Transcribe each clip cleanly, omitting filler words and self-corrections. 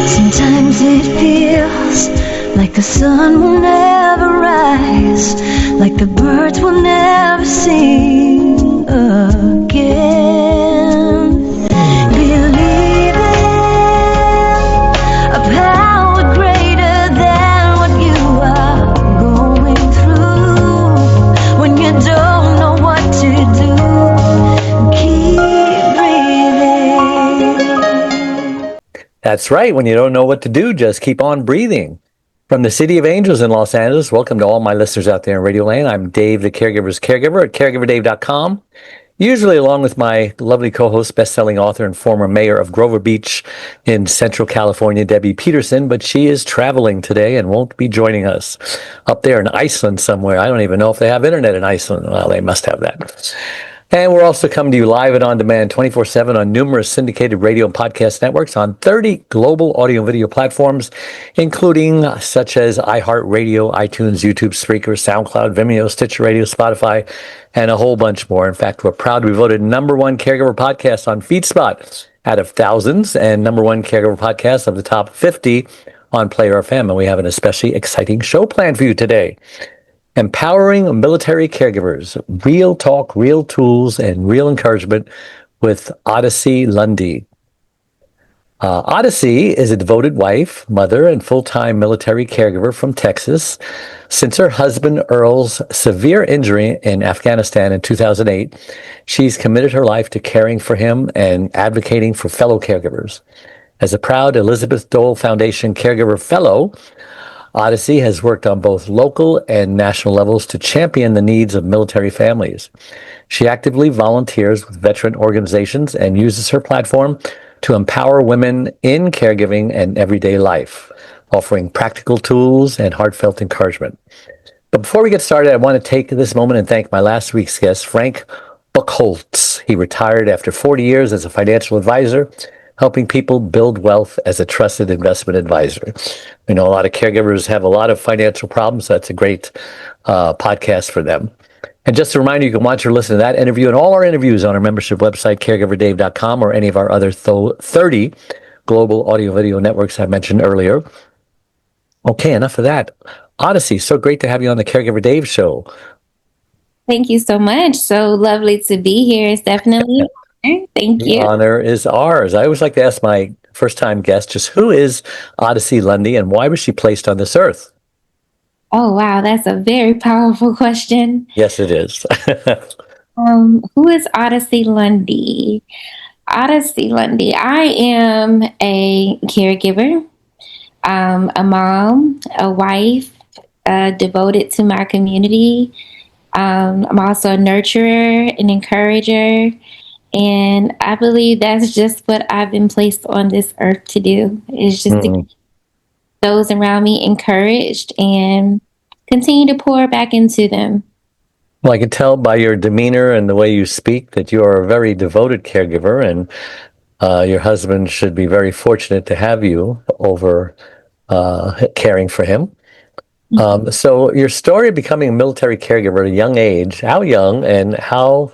Sometimes it feels like the sun will never rise, like the birds will never sing again. Believe in a power greater than what you are going through. When you don't know what to do, keep breathing. That's right. When you don't know what to do, just keep on breathing. From the City of Angels in Los Angeles, welcome to all my listeners out there in Radio Land. I'm Dave, the Caregiver's Caregiver at caregiverdave.com. Usually along with my lovely co-host, best-selling author and former mayor of Grover Beach in Central California, Debbie Peterson, but she is traveling today and won't be joining us up there in Iceland somewhere. I don't even know if they have internet in Iceland. Well, they must have that. And we're also coming to you live and on demand 24/7 on numerous syndicated radio and podcast networks on 30 global audio and video platforms, including such as iHeartRadio, iTunes, YouTube, Spreaker, SoundCloud, Vimeo, Stitcher Radio, Spotify, and a whole bunch more. In fact, we're proud to be voted #1 caregiver podcast on FeedSpot out of thousands and #1 caregiver podcast of the top 50 on Player FM. And we have an especially exciting show planned for you today. Empowering military caregivers, real talk, real tools, and real encouragement with Oddise Lundy. Oddise is a devoted wife, mother, and full-time military caregiver from Texas. Since her husband Earl's severe injury in Afghanistan in 2008, she's committed her life to caring for him and advocating for fellow caregivers. As a proud Elizabeth Dole Foundation Caregiver Fellow, Oddise has worked on both local and national levels to champion the needs of military families. She actively volunteers with veteran organizations and uses her platform to empower women in caregiving and everyday life, offering practical tools and heartfelt encouragement. But before we get started, I want to take this moment and thank my last week's guest, Frank Buchholz. He retired after 40 years as a financial advisor, helping people build wealth as a trusted investment advisor. We know a lot of caregivers have a lot of financial problems, so that's a great podcast for them. And just a reminder, you can watch or listen to that interview and all our interviews on our membership website, caregiverdave.com, or any of our other 30 global audio-video networks I mentioned earlier. Okay, enough of that. Oddise, so great to have you on the Caregiver Dave show. Thank you so much. So lovely to be here. It's definitely an honor. Thank you. The honor is ours. I always like to ask my first-time guest, just who is Oddise Lundy and why was she placed on this earth? Oh, wow. That's a very powerful question. Yes, it is. Who is Oddise Lundy? Oddise Lundy. I am a caregiver, a mom, a wife, devoted to my community. I'm also a nurturer, an encourager, and I believe that's just what I've been placed on this earth to do, is just to keep those around me encouraged and continue to pour back into them. Well, I can tell by your demeanor and the way you speak that you are a very devoted caregiver, and your husband should be very fortunate to have you over caring for him. So your story of becoming a military caregiver at a young age, how young and how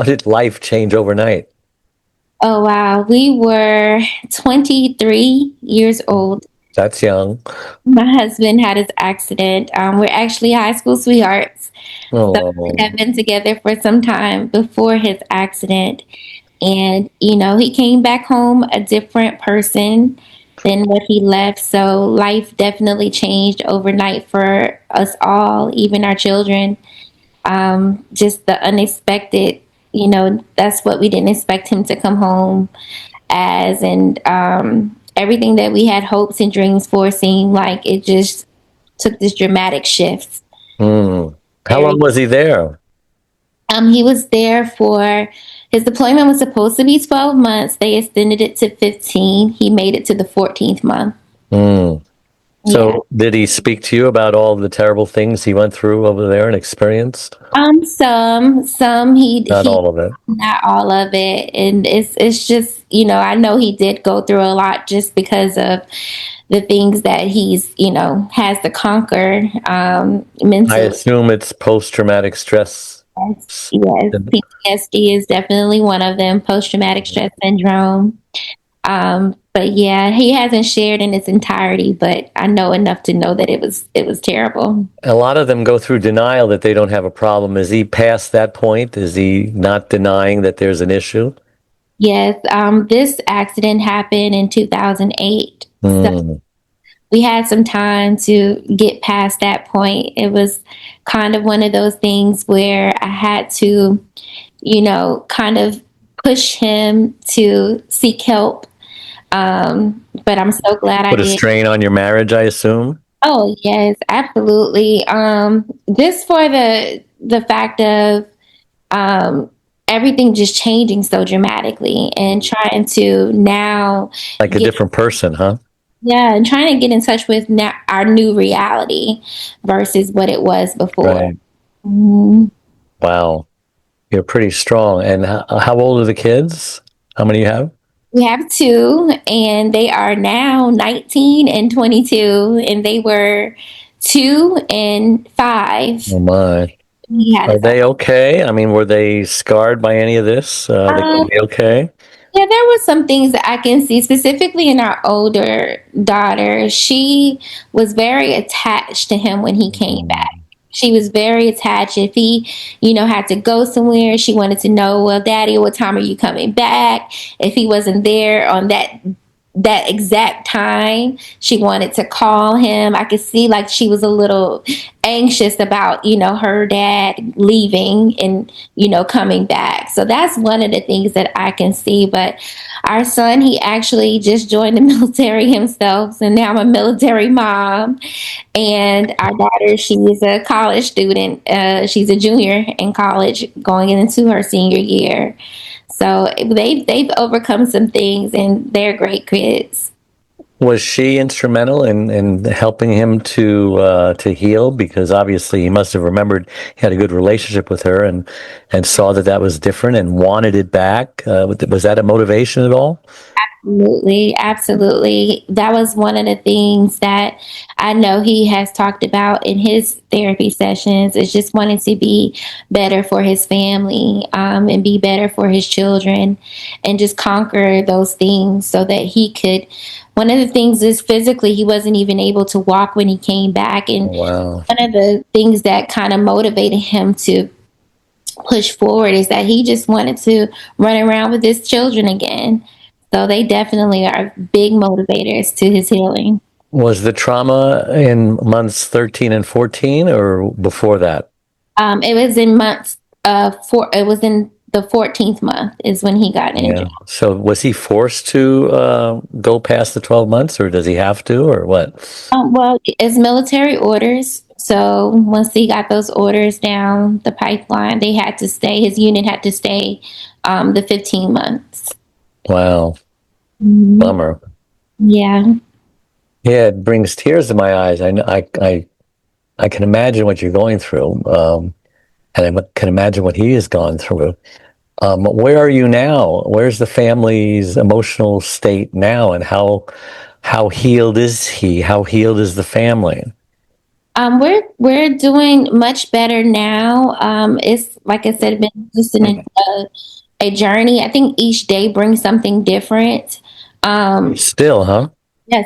did life change overnight? Oh, wow. We were 23 years old. That's young. My husband had his accident. We're actually high school sweethearts. Oh. So we had been together for some time before his accident. And, he came back home a different person than what he left. So life definitely changed overnight for us all, even our children. Just the unexpected, that's what we didn't expect him to come home as. And everything that we had hopes and dreams for seemed like it just took this dramatic shift. How long was he there? He was there for, his deployment was supposed to be 12 months. They extended it to 15. He made it to the 14th month. So did he speak to you about all the terrible things he went through over there and experienced? Some Not all of it. Not all of it. And it's just, I know he did go through a lot just because of the things that he's, has to conquer mentally. I assume it's post-traumatic stress. Yes, PTSD is definitely one of them, post-traumatic stress syndrome. But yeah, he hasn't shared in its entirety, but I know enough to know that it was terrible. A lot of them go through denial that they don't have a problem. Is he past that point? Is he not denying that there's an issue? Yes, this accident happened in 2008. So Mm. we had some time to get past that point. It was kind of one of those things where I had to, kind of push him to seek help. But I'm so glad I Put a did. strain on your marriage, I assume? Oh yes, absolutely. Just for the fact of um, everything just changing so dramatically and trying to now Like a get, different person, huh? yeah, and trying to get in touch with now our new reality versus what it was before. Right. Mhm. Wow. You're pretty strong. And how old are the kids? How many you have? We have two, and they are now 19 and 22, and they were 2 and 5. Oh my. We had Are us. they okay? I mean, were they scarred by any of this? They gonna Um, be okay? yeah, there were some things that I can see, specifically in our older daughter. She was very attached to him when he came back. Mm. She was very attached. If he, had to go somewhere, she wanted to know, well, Daddy, what time are you coming back? If he wasn't there on that exact time, she wanted to call him. I could see like she was a little anxious about, her dad leaving and, coming back. So that's one of the things that I can see. But our son, he actually just joined the military himself. And now I'm a military mom. And our daughter, she's a college student. She's a junior in college going into her senior year. So they've overcome some things, and they're great kids. Was she instrumental in helping him to heal? Because obviously he must have remembered he had a good relationship with her and saw that that was different and wanted it back. Was that a motivation at all? Absolutely, absolutely. That was one of the things that I know he has talked about in his therapy sessions. Is just wanting to be better for his family, and be better for his children, and just conquer those things so that he could. One of the things is physically he wasn't even able to walk when he came back, and Wow. one of the things that kind of motivated him to push forward is that he just wanted to run around with his children again. So they definitely are big motivators to his healing. Was the trauma in months 13 and 14 or before that? It was in months four. It was in the 14th month is when he got Yeah. injured. So was he forced to go past the 12 months or does he have to or what? Well, it's military orders. So once he got those orders down the pipeline, they had to stay. His unit had to stay the 15 months. Wow. Mhm. Bummer. Yeah. Yeah, it brings tears to my eyes. I can imagine what you're going through, and I can imagine what he has gone through. Where are you now? Where's the family's emotional state now, and how healed is he? How healed is the family? We're doing much better now. It's like I said, been just a journey. I think each day brings something different. Um, Still, huh? yeah,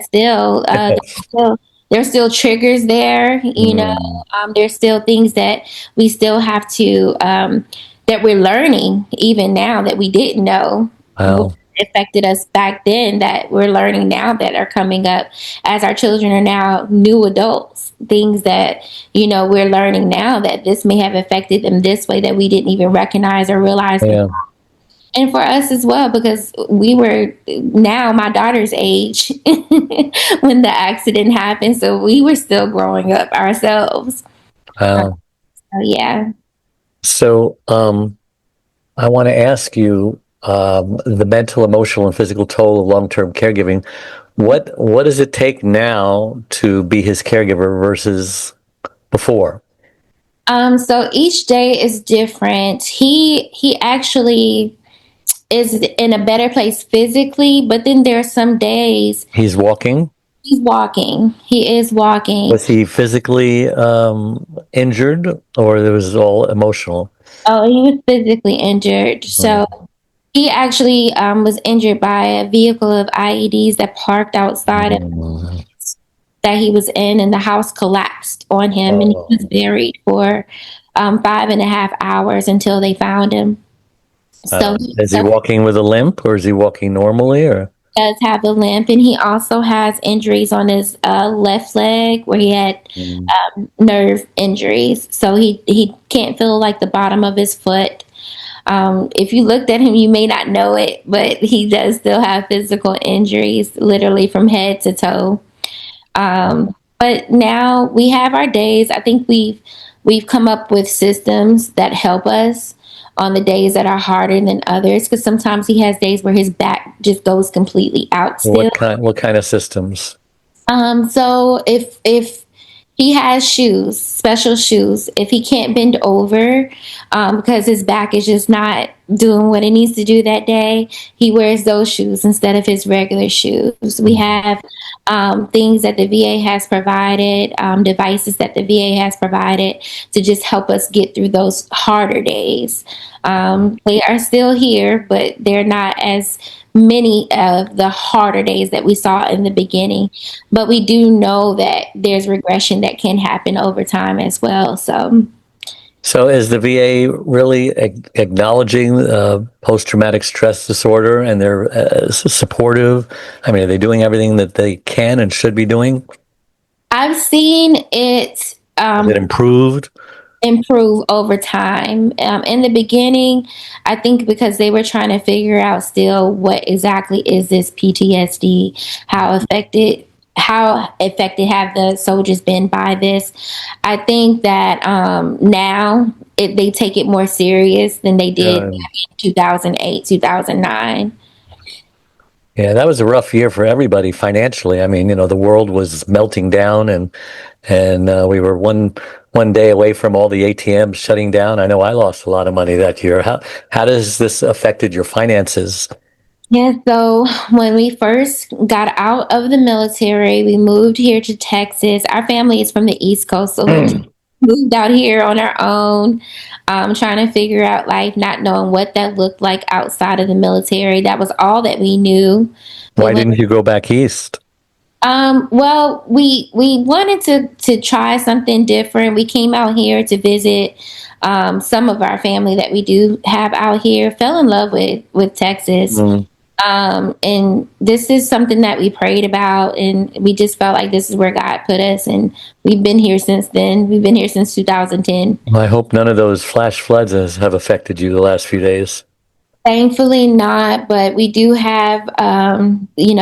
there's still triggers there. Mm, There's still things that we still have to that we're learning even now that we didn't know wow. affected us back then that we're learning now that are coming up as our children are now new adults. Things that we're learning now that this may have affected them this way that we didn't even recognize or realize. Yeah. And for us as well, because we were now my daughter's age when the accident happened. So we were still growing up ourselves. Wow. So yeah. So, I want to ask you the mental, emotional, and physical toll of long-term caregiving. What does it take now to be his caregiver versus before? So each day is different. He actually is in a better place physically, but then there are some days He's walking. he's walking. He is walking. Was he physically injured, or it was all emotional? Oh, he was physically injured. So Mm. He actually was injured by a vehicle of IEDs that parked outside of Mm. that he was in, and the house collapsed on him, and he was Oh. buried for 5.5 hours until they found him. So he Is he walking with a limp, or is he walking normally, or? does have a limp, and he also has injuries on his left leg where he had Mm. nerve injuries. So he can't feel like the bottom of his foot. If you looked at him, you may not know it, but he does still have physical injuries, literally from head to toe. But now we have our days. I think we've come up with systems that help us on the days that are harder than others. Because sometimes he has days where his back just goes completely out still. What kind of systems? So if he has shoes, special shoes, if he can't bend over because his back is just not doing what it needs to do that day, he wears those shoes instead of his regular shoes. We have things that the VA has provided, devices that the VA has provided to just help us get through those harder days. They are still here, but they're not as many of the harder days that we saw in the beginning. But we do know that there's regression that can happen over time as well. So is the VA really acknowledging post-traumatic stress disorder, and they're supportive? I mean, are they doing everything that they can and should be doing? I've seen it Has it improved? improve over time. In the beginning, I think because they were trying to figure out still what exactly is this PTSD, how affected have the soldiers been by this. I think that now they take it more serious than they did Yeah. back in 2008, 2009. Yeah, that was a rough year for everybody financially. I mean, the world was melting down, and we were one day away from all the ATMs shutting down. I know I lost a lot of money that year. How does this affected your finances? Yeah, so when we first got out of the military, we moved here to Texas. Our family is from the East Coast, so we just moved out here on our own, trying to figure out life, not knowing what that looked like outside of the military. That was all that we knew. We Why went. didn't you go back east? Well, we wanted to try something different. We came out here to visit some of our family that we do have out here. Fell in love with Texas. Mm. And this is something that we prayed about, and we just felt like this is where God put us, and we've been here since then. We've been here since 2010. I hope none of those flash floods have affected you the last few days. Thankfully not, but we do have,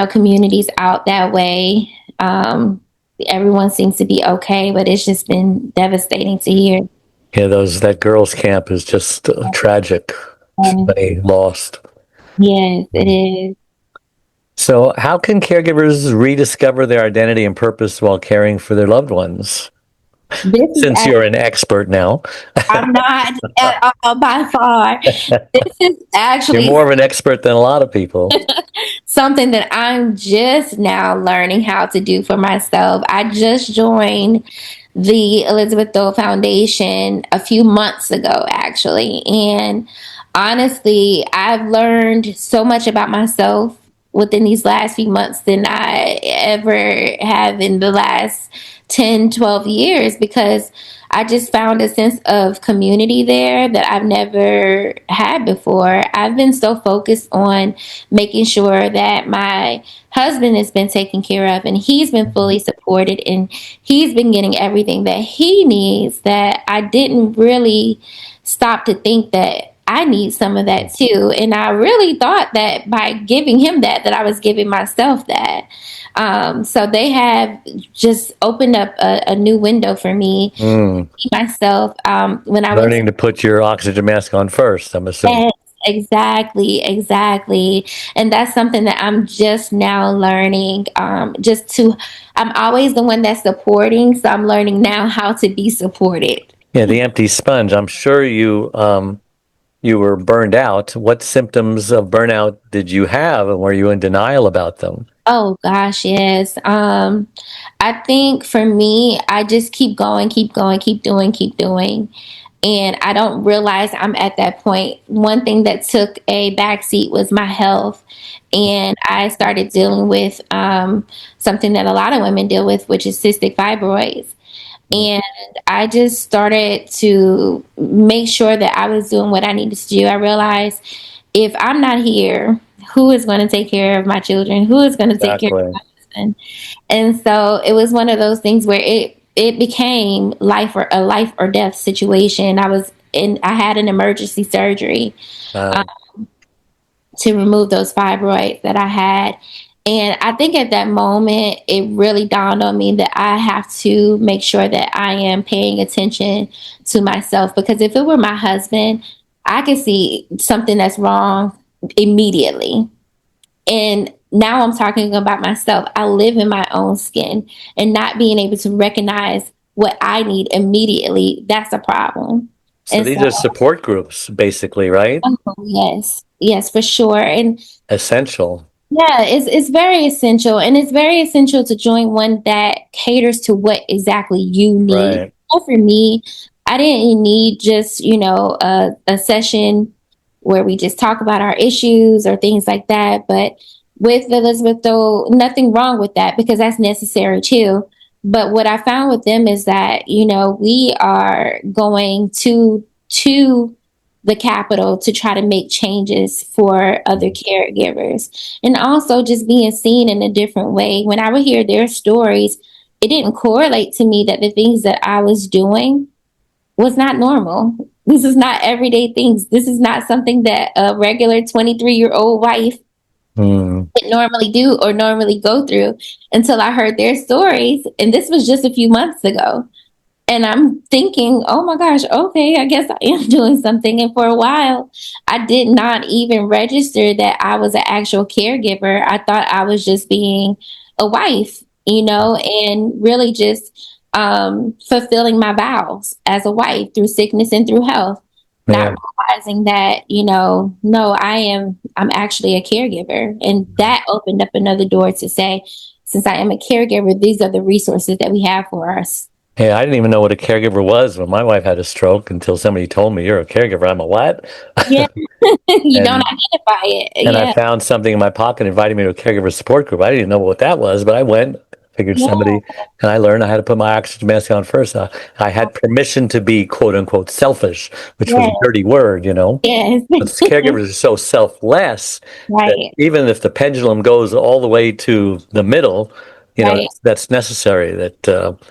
communities out that way. Everyone seems to be okay, but it's just been devastating to hear. Yeah, that girls' camp is just tragic. Somebody lost. Yes, it is. So, how can caregivers rediscover their identity and purpose while caring for their loved ones? Since you're an expert now, I'm not at all by far. This is you're actually more of an expert than a lot of people. something that I'm just now learning how to do for myself. I just joined the Elizabeth Dole Foundation a few months ago, actually. And honestly, I've learned so much about myself within these last few months than I ever have in the last 10, 12 years, because I just found a sense of community there that I've never had before. I've been so focused on making sure that my husband has been taken care of and he's been fully supported and he's been getting everything that he needs, that I didn't really stop to think that I need some of that too. And I really thought that by giving him that I was giving myself that. So they have just opened up a new window for me, myself. When I Learning to put your oxygen mask on first, I'm assuming. exactly. And that's something that I'm just now learning. I'm always the one that's supporting. So I'm learning now how to be supported. Yeah, the empty sponge. I'm sure you were burned out. What symptoms of burnout did you have, and were you in denial about them? Oh gosh, yes. I think for me, I just keep going, keep doing. and I don't realize I'm at that point. One thing that took a backseat was my health, and I started dealing with something that a lot of women deal with, which is cystic fibroids. And I just started to make sure that I was doing what I needed to do. I realized if I'm not here, who is going to take care of my children? Who is going to take care of Exactly. my husband? And so it was one of those things where it became life or death situation. I had an emergency surgery Wow. to remove those fibroids that I had. And I think at that moment, it really dawned on me that I have to make sure that I am paying attention to myself, because if it were my husband, I could see something that's wrong immediately. And now I'm talking about myself. I live in my own skin, and not being able to recognize what I need immediately, that's a problem. So And these so, are support groups, basically, right? oh, yes, yes, for sure. And Essential. yeah, it's very essential, and it's very essential to join one that caters to what exactly you need. Right. So for me, I didn't need just a session where we just talk about our issues or things like that. But with Elizabeth, though, nothing wrong with that, because that's necessary too. But what I found with them is that we are going to the capital to try to make changes for other caregivers, and also just being seen in a different way. When I would hear their stories, it didn't correlate to me that the things that I was doing was not normal. This is not everyday things. This is not something that a regular 23-year-old wife Mm. would normally do or normally go through, until I heard their stories. And this was just a few months ago. And I'm thinking, oh my gosh, okay, I guess I am doing something. And for a while, I did not even register that I was an actual caregiver. I thought I was just being a wife, and really just fulfilling my vows as a wife through sickness and through health. Yeah. Not realizing that, no, I'm actually a caregiver. And that opened up another door to say, since I am a caregiver, these are the resources that we have for us. Yeah, I didn't even know what a caregiver was when my wife had a stroke until somebody told me, "You're a caregiver." I'm a what? Yeah, you don't and identify it. and I Yeah, found something in my pocket inviting me to a caregiver support group. I didn't even know what that was, but I went, figured yeah, somebody, and I learned I had to put my oxygen mask on first. I had permission to be quote unquote selfish, which was yeah, a dirty word, you know. yes, But caregivers are so selfless that right, even if the pendulum goes all the way to the middle, right. that's necessary. That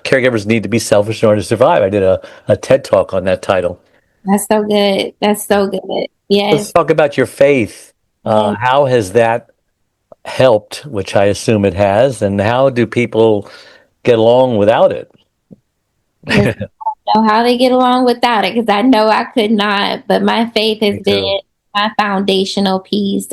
caregivers need to be selfish in order to survive. I did a TED talk on that title. That's so good. That's so good. Let's Yes, talk about your faith. yes. How has that helped, which I assume it has, and how do people get along without it? Listen, I don't know how they get along without it, because I know I could not. But my faith has Me too. been my foundational piece.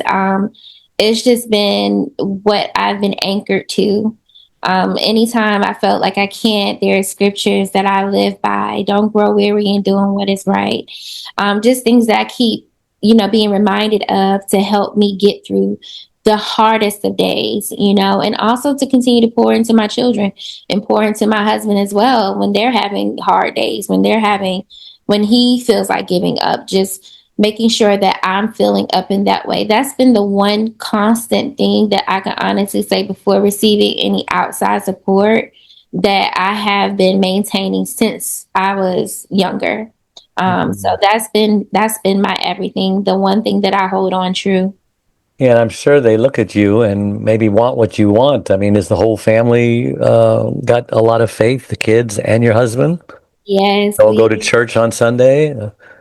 It's just been what I've been anchored to. Anytime I felt like I can't, there are scriptures that I live by. Don't grow weary in doing what is right. Just things that I keep, being reminded of to help me get through the hardest of days, and also to continue to pour into my children and pour into my husband as well when they're having hard days, when he feels like giving up, just making sure that I'm filling up in that way. That's been the one constant thing that I can honestly say, before receiving any outside support, that I have been maintaining since I was younger. So Mhm. that's been my everything, the one thing that I hold on true. Yeah, and I'm sure they look at you and maybe want what you want. I mean, is the whole family got a lot of faith, the kids and your husband? Yes, All go to church on Sunday?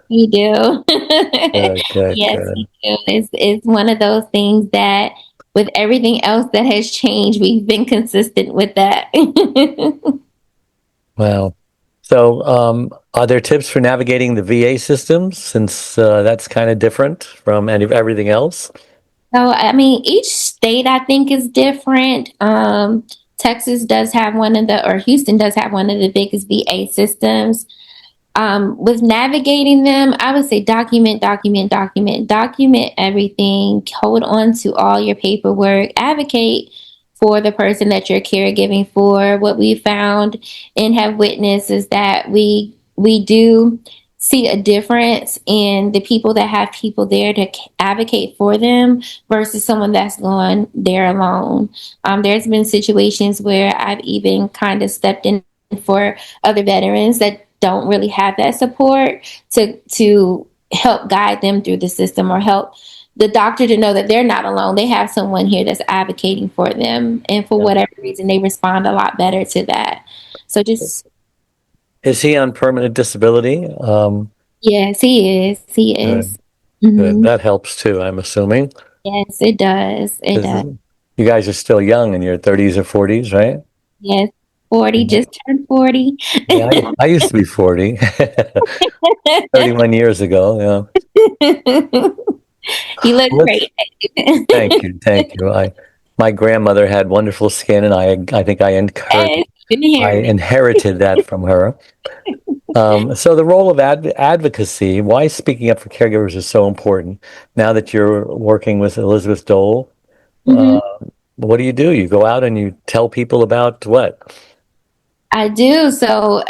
we do. Good, good, Yes, we good. do. It's one of those things that, with everything else that has changed, we've been consistent with that. Wow. So, are there tips for navigating the VA systems since that's kind of different from everything else? So, I mean, each state I think is different. Texas does have or Houston does have one of the biggest VA systems. With navigating them, I would say document everything, hold on to all your paperwork, advocate for the person that you're caregiving for. What we found and have witnessed is that we do see a difference in the people that have people there to advocate for them versus someone that's going there alone. There's been situations where I've even kind of stepped in for other veterans that don't really have that support to help guide them through the system, or help the doctor to know that they're not alone. They have someone here that's advocating for them, and for Yeah. whatever reason, they respond a lot better to that. So just Is he on permanent disability? yes, he is. He Good, is. good. Hmm. That helps too, I'm assuming. Yes, it does. It 'Cause does. you guys are still young in your 30s or 40s, right? Yes, 40, Yeah, just turned 40. yeah, I used to be 40, 31 years ago. Yeah. You look Well, great. thank you, thank you. My grandmother had wonderful skin, and I think Yes, been I hearing it. inherited that from her. So the role of advocacy, why speaking up for caregivers is so important. Now that you're working with Elizabeth Dole, Hmm. uh, what do? You go out and you tell people about what? I do. So,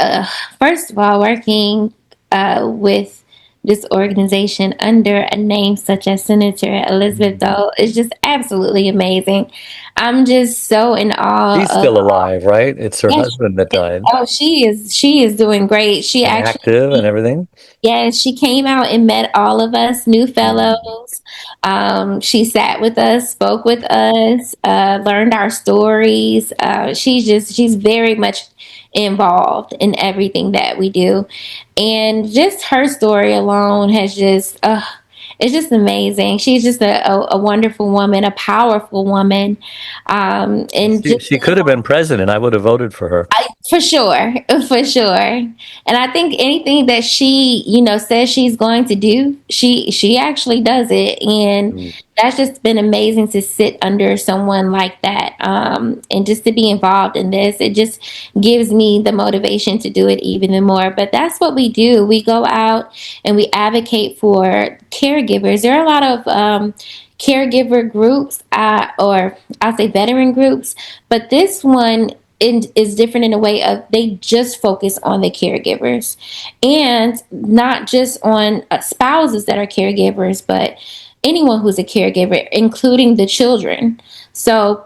first of all, working with this organization under a name such as Senator Elizabeth Dole is just absolutely amazing. I'm just so in She's awe of. still alive, right? It's her Yes, husband that died, oh, she is doing great. She and actually, active and everything. yes, she came out and met all of us new Mm. fellows. She sat with us, spoke with us, learned our stories. She's very much involved in everything that we do, and just her story alone has just, it's just amazing. She's just a wonderful woman, a powerful woman, and just She could have been president. I would have voted for her. for sure, for sure. And I think anything that she, says she's going to do, she actually does it. And Mm. that's just been amazing to sit under someone like that. And just to be involved in this, it just gives me the motivation to do it even more. But that's what we do. We go out and we advocate for caregivers. There are a lot of caregiver groups, or I'll say veteran groups, but this one is different in a way of they just focus on the caregivers, and not just on spouses that are caregivers, but anyone who's a caregiver, including the children. So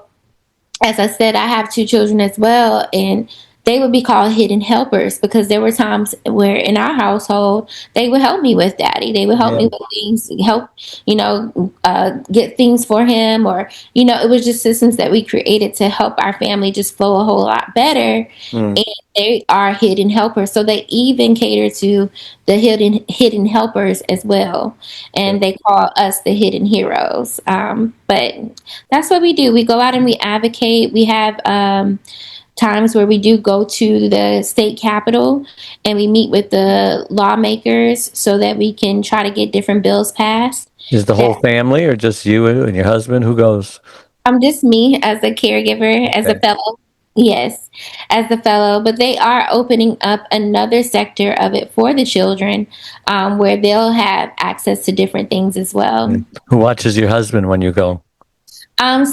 as I said, I have two children as well, and they would be called hidden helpers because there were times where in our household they would help me with daddy. They would help Yeah. me with things, help, get things for him, or it was just systems that we created to help our family just flow a whole lot better. Mm. And they are hidden helpers, so they even cater to the hidden helpers as well, Yeah. and they call us the hidden heroes. But that's what we do. We go out and we advocate. We have times where we do go to the state capitol and we meet with the lawmakers so that we can try to get different bills passed. Is the whole That family, or just you and your husband? Who goes? I'm just me as a caregiver, as a Okay. fellow. Yes, as the fellow, but they are opening up another sector of it for the children, where they'll have access to different things as well. Mm. Who watches your husband when you go?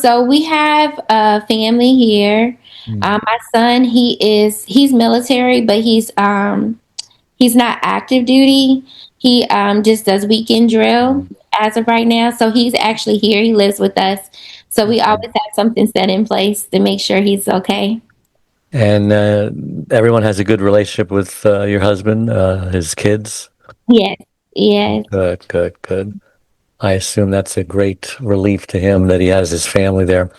So we have a family here. Mm. My son, he's military, but he's not active duty. He just does weekend drill Mm. as of right now. So he's actually here. He lives with us. So we Okay. always have something set in place to make sure he's okay. And everyone has a good relationship with your husband, his kids. Yes, yes. Good, good, good. I assume that's a great relief to him that he has his family there.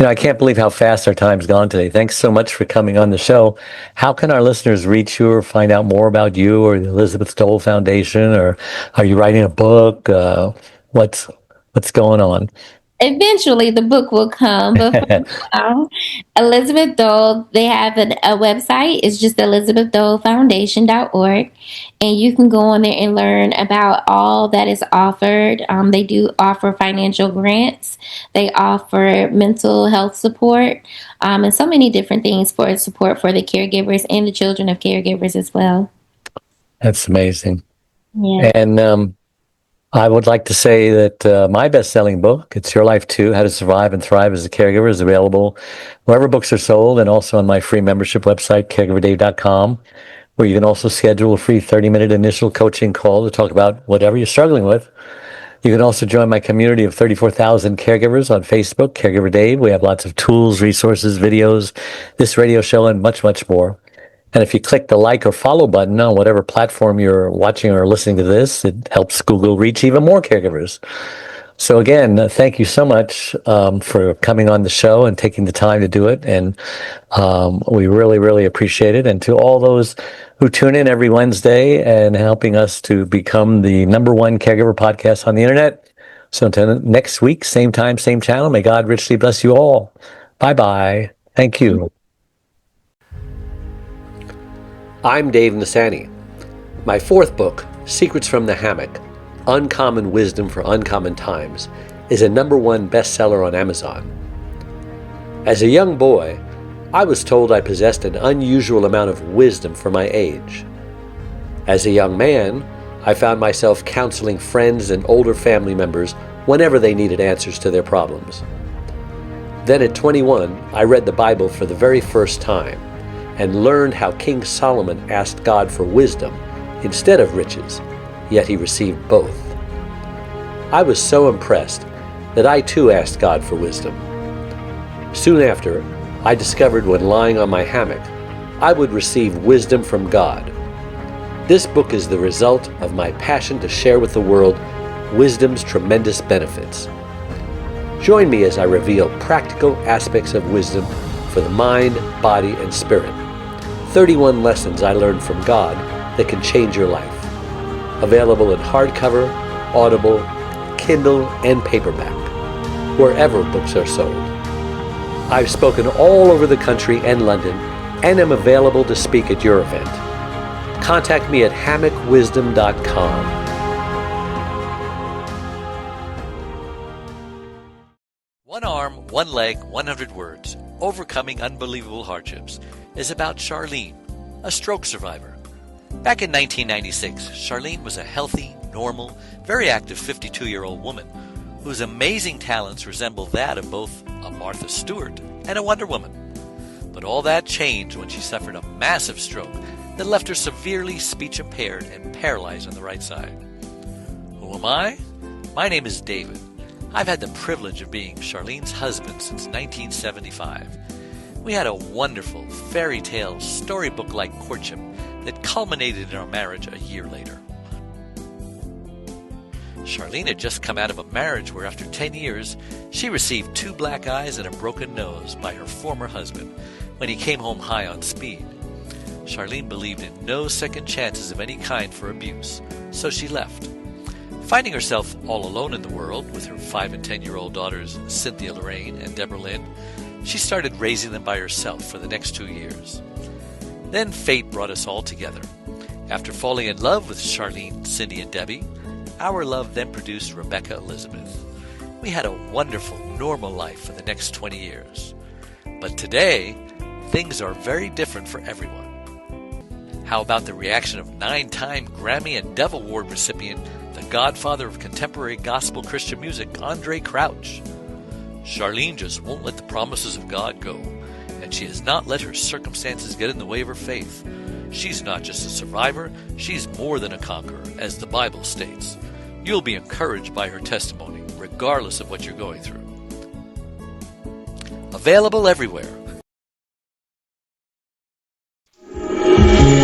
I can't believe how fast our time's gone today. Thanks so much for coming on the show. How can our listeners reach you or find out more about you or the Elizabeth Dole Foundation? Or are you writing a book? What's what's going on? Eventually, the book will come, but for now, Elizabeth Dole, they have a website. It's just elizabethdolefoundation.org. And you can go on there and learn about all that is offered. They do offer financial grants, they offer mental health support, and so many different things for support for the caregivers and the children of caregivers as well. That's amazing. Yeah. And I would like to say that my best-selling book, It's Your Life Too, How to Survive and Thrive as a Caregiver, is available wherever books are sold and also on my free membership website, caregiverdave.com. where you can also schedule a free 30-minute initial coaching call to talk about whatever you're struggling with. You can also join my community of 34,000 caregivers on Facebook, Caregiver Dave. We have lots of tools, resources, videos, this radio show, and much, much more. And if you click the like or follow button on whatever platform you're watching or listening to this, it helps Google reach even more caregivers. So again, thank you so much for coming on the show and taking the time to do it. And we really, really appreciate it. And to all those who tune in every Wednesday and helping us to become the #1 caregiver podcast on the internet. So until next week, same time, same channel, may God richly bless you all. Bye-bye. Thank you. I'm Dave Nasani. My 4th book, Secrets from the Hammock, Uncommon Wisdom for Uncommon Times, is a #1 bestseller on Amazon. As a young boy, I was told I possessed an unusual amount of wisdom for my age. As a young man, I found myself counseling friends and older family members whenever they needed answers to their problems. Then at 21, I read the Bible for the very first time and learned how King Solomon asked God for wisdom instead of riches, yet he received both. I was so impressed that I too asked God for wisdom. Soon after, I discovered when lying on my hammock, I would receive wisdom from God. This book is the result of my passion to share with the world wisdom's tremendous benefits. Join me as I reveal practical aspects of wisdom for the mind, body, and spirit. 31 lessons I learned from God that can change your life. Available in hardcover, Audible, Kindle, and paperback, wherever books are sold. I've spoken all over the country and London and am available to speak at your event. Contact me at hammockwisdom.com. One Arm, One Leg, 100 Words, Overcoming Unbelievable Hardships is about Charlene, a stroke survivor. Back in 1996, Charlene was a healthy, normal, very active 52-year-old woman whose amazing talents resemble that of both a Martha Stewart and a Wonder Woman. But all that changed when she suffered a massive stroke that left her severely speech impaired and paralyzed on the right side. Who am I? My name is David. I've had the privilege of being Charlene's husband since 1975. We had a wonderful fairy tale storybook-like courtship that culminated in our marriage a year later. Charlene had just come out of a marriage where after 10 years, she received 2 black eyes and a broken nose by her former husband when he came home high on speed. Charlene believed in no second chances of any kind for abuse, so she left. Finding herself all alone in the world with her 5 and 10-year-old daughters Cynthia Lorraine and Deborah Lynn, she started raising them by herself for the next 2 years. Then fate brought us all together. After falling in love with Charlene, Cindy, and Debbie, our love then produced Rebecca Elizabeth. We had a wonderful, normal life for the next 20 years. But today, things are very different for everyone. How about the reaction of 9-time Grammy and Dove Award recipient, the godfather of contemporary gospel Christian music, Andre Crouch? Charlene just won't let the promises of God go, and she has not let her circumstances get in the way of her faith. She's not just a survivor, she's more than a conqueror, as the Bible states. You'll be encouraged by her testimony, regardless of what you're going through. Available everywhere.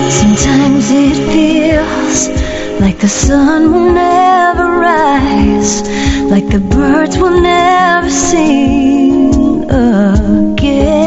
Sometimes it feels like the sun will never rise, like the birds will never sing again.